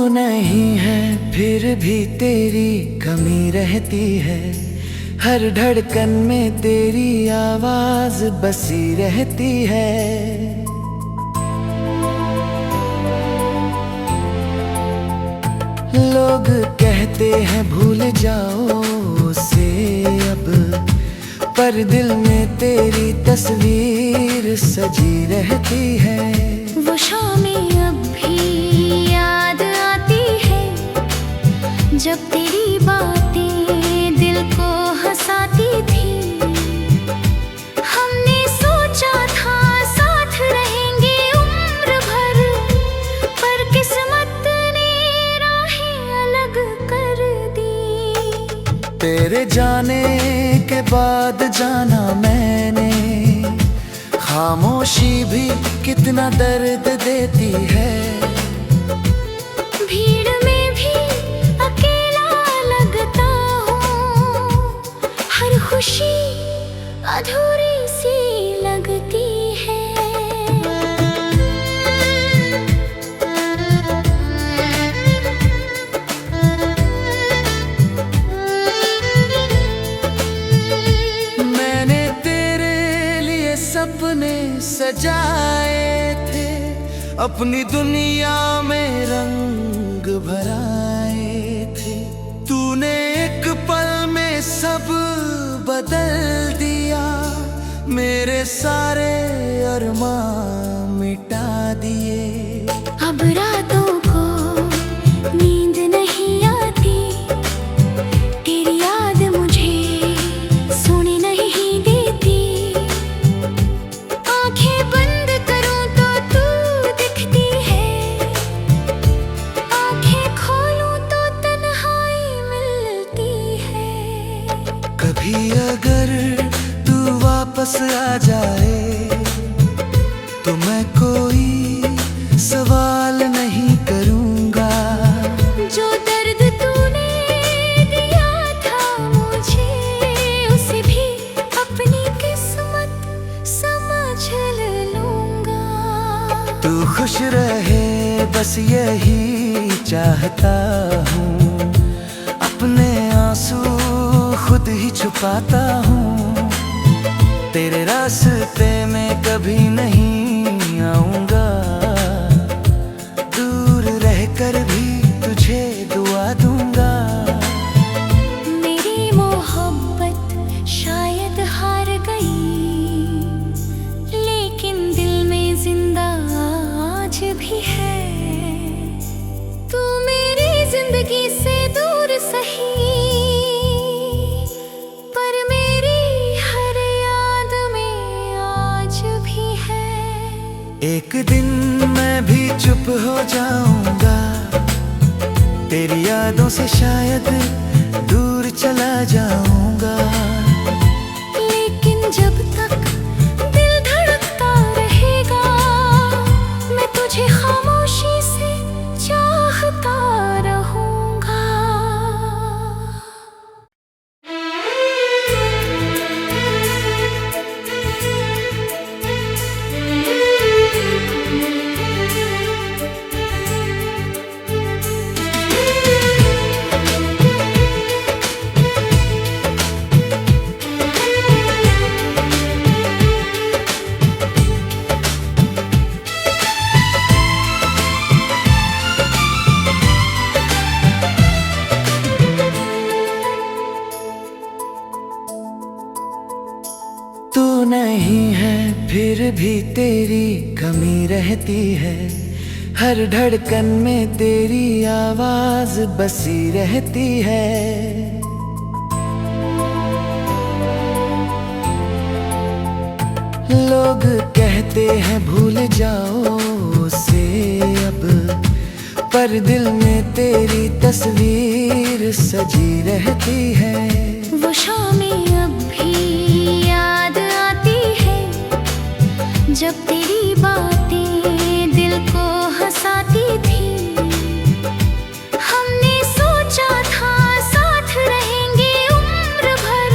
नहीं है फिर भी तेरी कमी रहती है, हर धड़कन में तेरी आवाज बसी रहती है। लोग कहते हैं भूल जाओ उसे अब, पर दिल में तेरी तस्वीर सजी रहती है। वो शामें अब भी याद आती है, जब तेरी बातें दिल को हंसाती थी। हमने सोचा था साथ रहेंगे उम्र भर, पर किस्मत ने राहें अलग कर दी। तेरे जाने के बाद जाना मैंने, खामोशी भी कितना दर्द देती है। भीड़ में भी अकेला लगता हूँ, हर खुशी अधूरी सी लगती है। मैंने तेरे लिए सपने सजाए थे, अपनी दुनिया में रंग भराए थे। तूने एक पल में सब बदल दिया, मेरे सारे अरमान मिटा दिए। अब रातों को नींद नहीं आती, तेरी याद मुझे सोने नहीं देती। आंखें बंद करूं तो तू दिखती है, आंखें खोलूं तो तन्हाई मिलती है। कभी अगर तू वापस आ जाए तो मैं कोई सवाल नहीं करूंगा। जो दर्द तूने दिया था मुझे, उसे भी अपनी किस्मत समझ लूंगा। तू खुश रहे बस यही चाहता हूँ, अपने आंसू खुद ही छुपाता हूँ। तेरे रास्ते में कभी नहीं आऊंगा, दूर रहकर भी तुझे दुआ दूंगा। मेरी मोहब्बत शायद हार गई, लेकिन दिल में जिंदा आज भी है। तू मेरी जिंदगी से दूर सही, पर मेरी हर याद में आज भी है। एक दिन मैं भी चुप हो जाऊंगा, तेरी यादों से शायद दूर चला जाऊंगा। लेकिन जब तक दिल धड़कता रहेगा, मैं तुझे खामोशी से चाहता रहूंगा। तू नहीं है फिर भी तेरी कमी रहती है, हर धड़कन में तेरी आवाज बसी रहती है। लोग कहते हैं भूल जाओ उसे अब, पर दिल में तेरी तस्वीर सजी रहती है। वो शामें अब भी याद आती है, जब तेरी बातें दिल को हंसाती थी। हमने सोचा था साथ रहेंगे उम्र भर,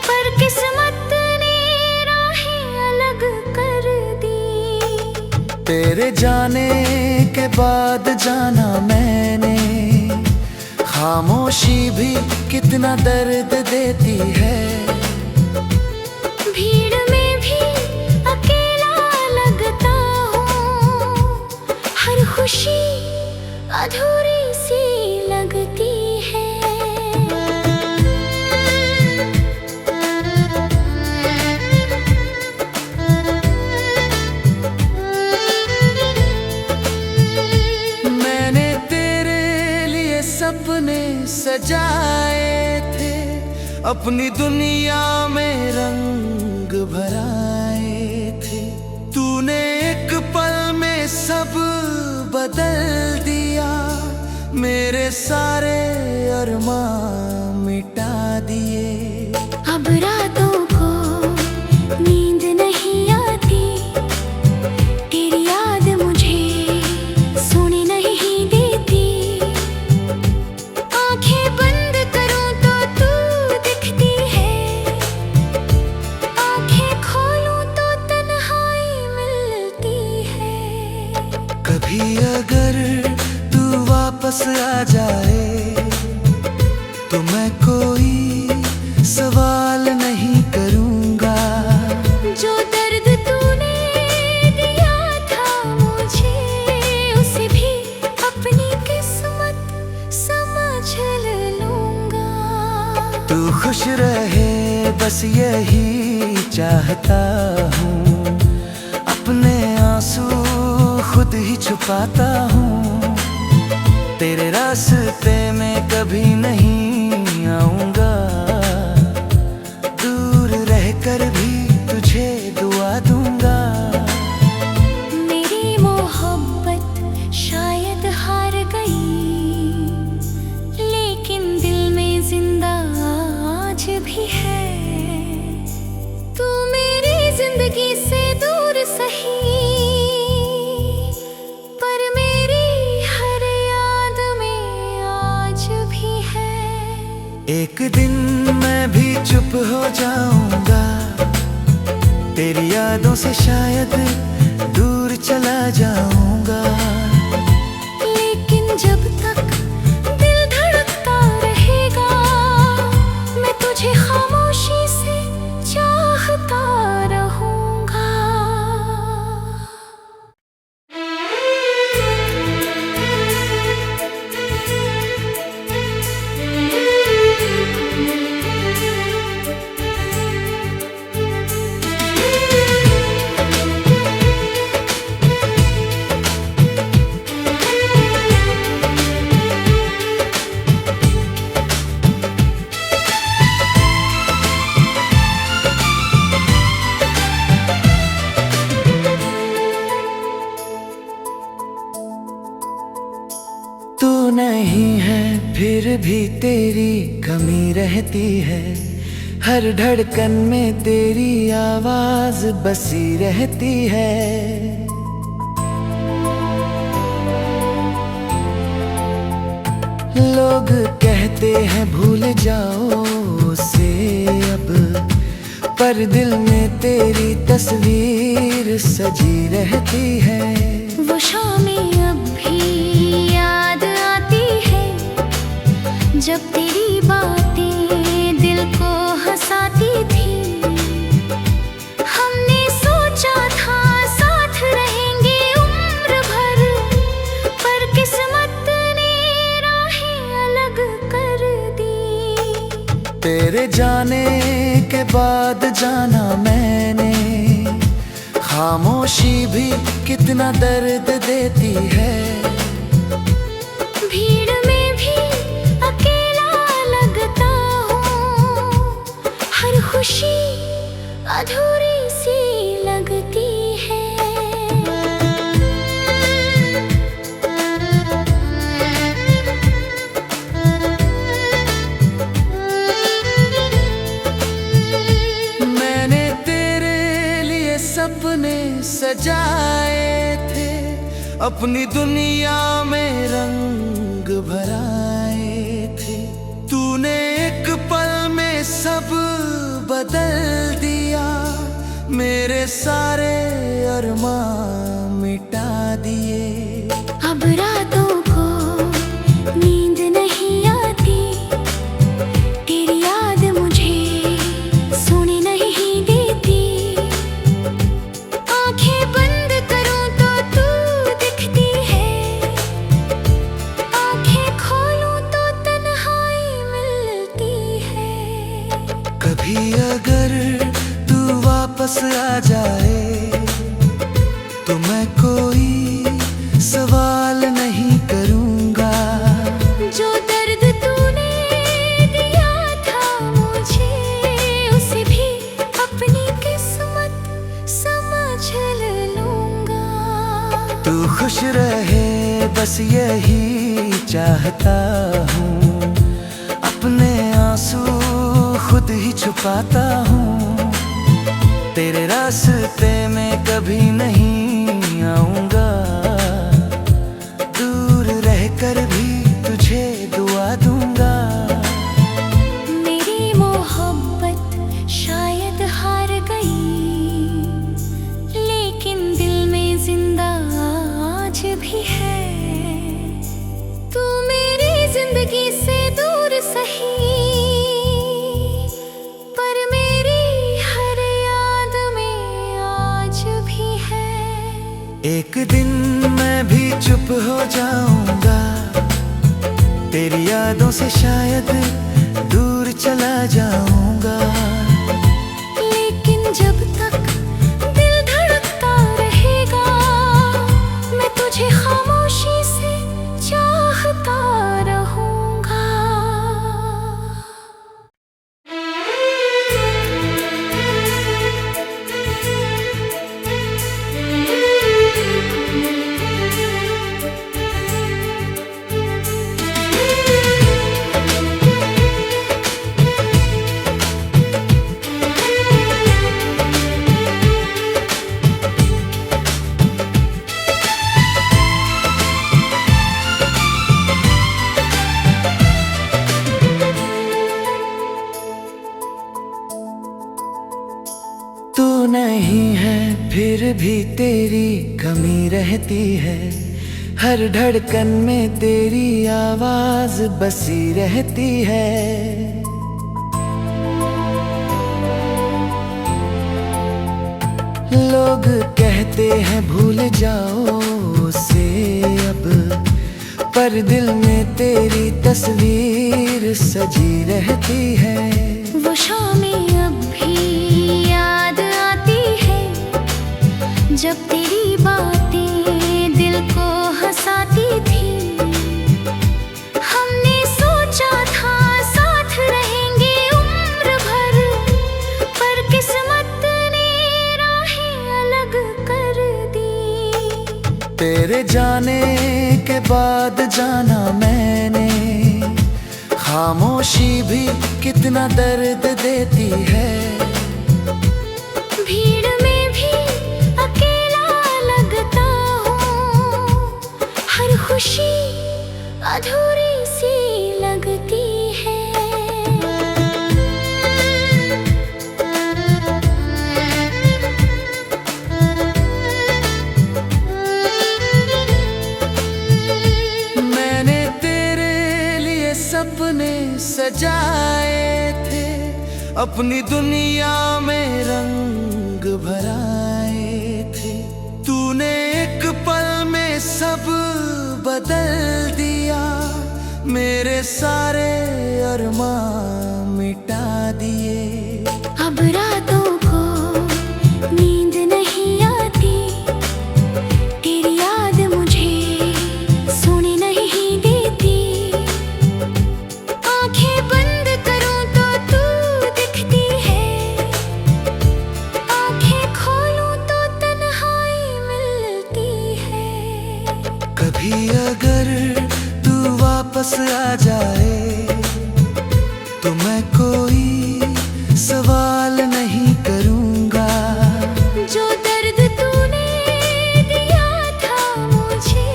पर किस्मत ने राहें अलग कर दी। तेरे जाने के बाद जाना मैंने, खामोशी भी कितना दर्द देती है। भीड़ में भी अकेला लगता हूँ, हर खुशी अधूरी सी लगती है। मैंने तेरे लिए सपने सजाए थे, अपनी दुनिया में रंग भराए थे। तूने एक पल में सब बदल दिया, मेरे सारे अरमान मिटा दिए। अब रातों को नींद नहीं आती, तेरी याद मुझे सोने नहीं देती। आंखें बंद करूं तो तू दिखती है, आंखें खोलूं तो तन्हाई मिलती है। कभी अगर तू वापस आ जाए तो मैं कोई सवाल नहीं करूंगा। जो दर्द तूने दिया था मुझे, उसे भी अपनी किस्मत समझ लूंगा। तू खुश रहे बस यही चाहता हूँ, अपने आंसू खुद ही छुपाता हूँ। तेरे रास्ते में कभी नहीं आऊंगा, दूर रहकर भी तुझे दुआ दूंगा। मेरी मोहब्बत शायद हार गई, लेकिन दिल में जिंदा आज भी है। तू मेरी जिंदगी से दूर सही, पर मेरी हर याद में आज भी है। एक दिन मैं भी चुप हो जाऊंगा, तेरी यादों से शायद दूर चला जाऊंगा। लेकिन जब तक दिल धड़कता रहेगा, मैं तुझे खामोशी से चाहता रहूंगा। तू नहीं है फिर भी तेरी कमी रहती है, हर धड़कन में तेरी आवाज बसी रहती है। लोग कहते हैं भूल जाओ उसे अब, पर दिल में तेरी तस्वीर सजी रहती है। वो शामें अब भी याद आती है, जब तेरी बातें दिल को हंसाती थी। हमने सोचा था साथ रहेंगे उम्र भर, पर किस्मत ने राहें अलग कर दी। तेरे जाने के बाद जाना मैंने, खामोशी भी कितना दर्द देती है। भीड़ में भी अकेला लगता हूँ, हर खुशी अधूरी सी लगती है। मैंने तेरे लिए सपने सजाए थे, अपनी दुनिया में रंग भराए थे। तूने एक पल में सब बदल दिया, मेरे सारे अरमान मिटा आ जाए तो मैं कोई सवाल नहीं करूँगा। जो दर्द तूने दिया था मुझे, उसे भी अपनी किस्मत समझ लूँगा। तू खुश रहे बस यही चाहता हूँ, अपने आंसू खुद ही छुपाता हूँ। तेरे रास्ते में कभी नहीं आऊँगा, दूर रहकर भी तुझे दुआ दूँगा। मेरी मोहब्बत शायद हार गई, लेकिन दिल में जिंदा आज भी है। तू मेरी जिंदगी से दूर सही, पर मेरी हर याद में आज भी है। एक दिन मैं भी चुप हो जाऊंगा, तेरी यादों से शायद दूर चला जाऊंगा। लेकिन जब तक दिल धड़कता रहेगा, मैं तुझे खामोशी से चाहता रहूंगा। तू नहीं है फिर भी तेरी कमी रहती है, हर धड़कन में तेरी आवाज बसी रहती है। लोग कहते हैं भूल जाओ उसे अब, पर दिल में तेरी तस्वीर सजी रहती है। वो शामें अब भी याद आती है, जब तेरी बातें दिल को हंसाती थी। हमने सोचा था साथ रहेंगे उम्र भर, पर किस्मत ने राहें अलग कर दी। तेरे जाने के बाद जाना मैंने, खामोशी भी कितना दर्द देती है। भीड़ में भी अकेला लगता हूँ, हर खुशी अधूरी सी लगती है। मैंने तेरे लिए सपने सजाए थे, अपनी दुनिया में रंग भराए थे। तूने एक पल में सब बदल दिया, मेरे सारे अरमान मिटा दिए। अब रातों को नींद नहीं आती, तेरी याद मुझे सोने नहीं देती। आंखें बंद करूं तो तू दिखती है, आंखें खोलूं तो तन्हाई मिलती है। कभी अगर तू वापस आ जाए तो मैं कोई सवाल नहीं करूँगा। जो दर्द तूने दिया था मुझे,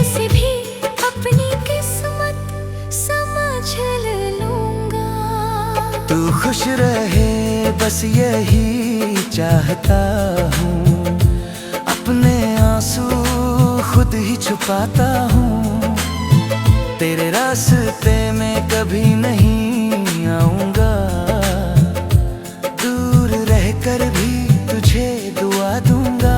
उसे भी अपनी किस्मत समझ लूँगा। तू खुश रहे बस यही चाहता हूँ, अपने आंसू खुद ही छुपाता हूँ। तेरे रास्ते में कभी नहीं आऊँगा, दूर रहकर भी तुझे दुआ दूँगा।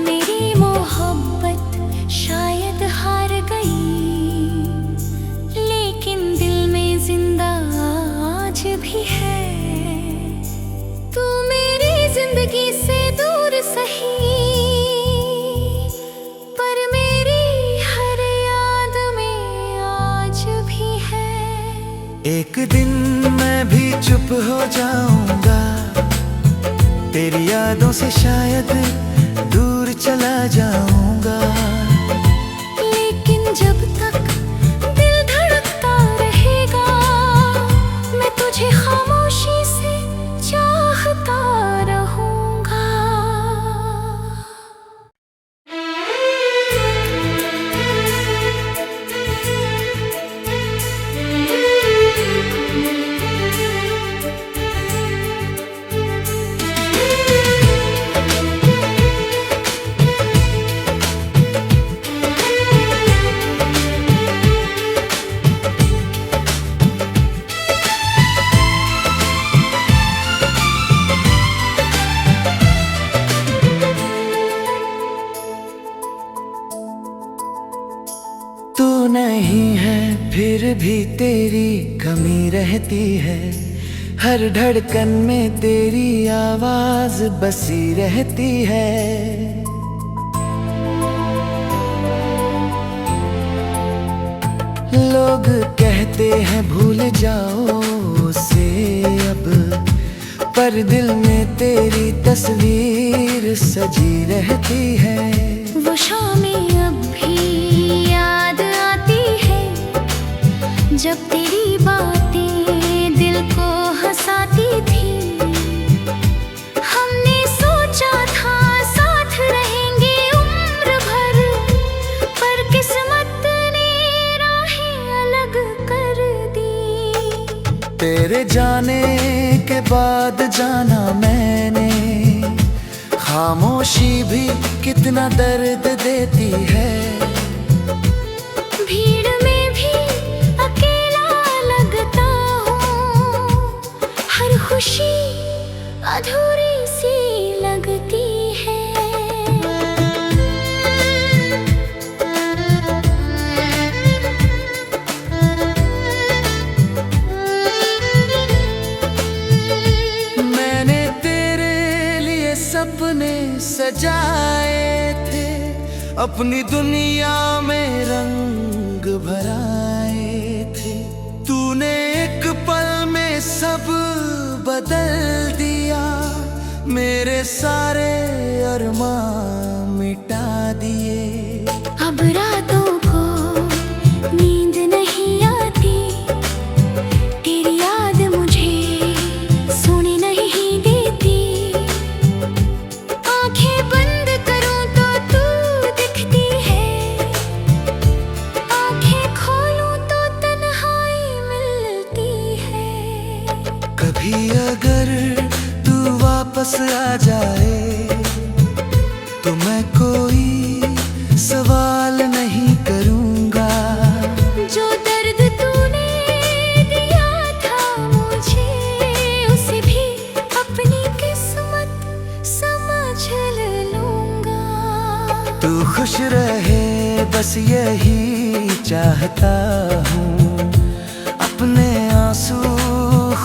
मेरी मोहब्बत शायद हार गई, लेकिन दिल में जिंदा आज भी है। तू मेरी एक दिन मैं भी चुप हो जाऊंगा, तेरी यादों से शायद दूर चला जाऊंगा। लेकिन जब तक दिल धड़कता रहेगा, मैं तुझे खामोशी से चाहता रहूंगा। तू नहीं है फिर भी तेरी कमी रहती है, हर धड़कन में तेरी आवाज बसी रहती है। लोग कहते हैं भूल जाओ उसे अब, पर दिल में तेरी तस्वीर सजी रहती है। वो शामें अब भी याद आती है, जब तेरी बातें दिल को हंसाती थी। हमने सोचा था साथ रहेंगे उम्र भर, पर किस्मत ने राहें अलग कर दी। तेरे जाने के बाद जाना मैंने, खामोशी भी कितना दर्द देती है। भीड़ में भी अकेला लगता हूँ, हर खुशी अधूरी सी लगती है। मैंने तेरे लिए सपने सजाए थे, अपनी दुनिया में रंग भराए थे। तूने एक पल में सब बदल दिया, मेरे सारे अरमान मिटा दिए। अब रातों को नींद नहीं आती, तेरी याद मुझे सोने नहीं देती। आंखें बंद करूं तो तू दिखती है, आंखें खोलूं तो तन्हाई मिलती है। कभी अगर तू वापस आ जाए, तो मैं कोई सवाल नहीं करूंगा। जो दर्द तूने दिया था मुझे, उसे भी अपनी किस्मत समझ लूंगा। तू खुश रहे बस यही चाहता हूँ, अपने आंसू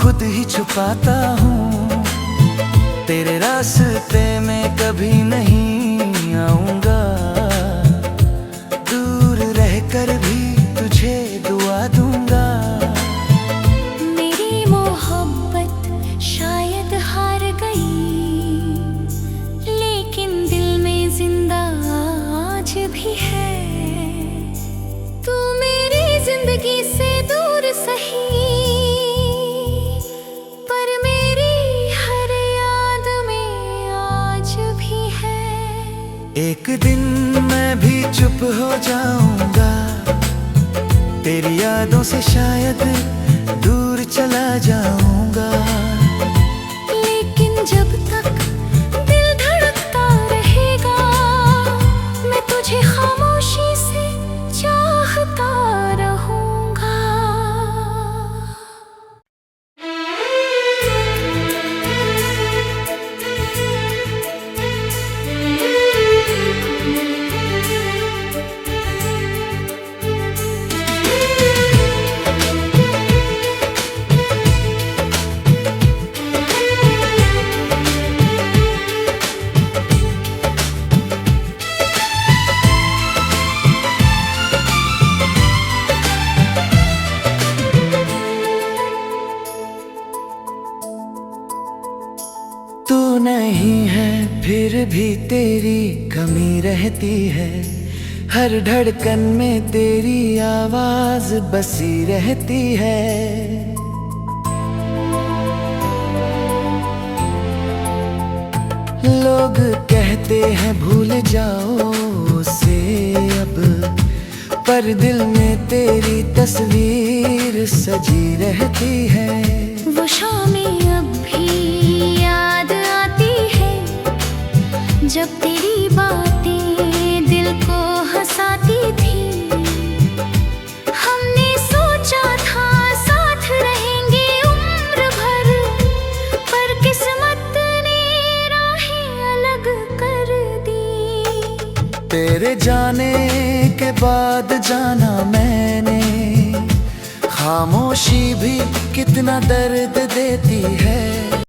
खुद ही छुपाता हूँ। तेरे रास्ते में कभी नहीं आऊंगा, दूर रहकर भी तुझे दुआ दूंगा। मेरी मोहब्बत शायद हार गई, लेकिन दिल में जिंदा आज भी है। तू मेरी जिंदगी से दूर सही, पर मेरी हर याद में आज भी है। एक दिन मैं भी चुप हो जाऊंगा, तेरी यादों से शायद दूर चला जाऊंगा। लेकिन जब तक दिल धड़कता रहेगा, मैं तुझे खामोशी से चाहता रहूंगा। तेरी कमी रहती है, हर धड़कन में तेरी आवाज बसी रहती है। लोग कहते हैं भूल जाओ उसे अब, पर दिल में तेरी तस्वीर सजी रहती है। वो शामें अब भी याद आती है, जब तेरी बातें दिल को हंसाती थी। हमने सोचा था साथ रहेंगे उम्र भर, पर किस्मत ने राहें अलग कर दी। तेरे जाने के बाद जाना मैंने, खामोशी भी कितना दर्द देती है।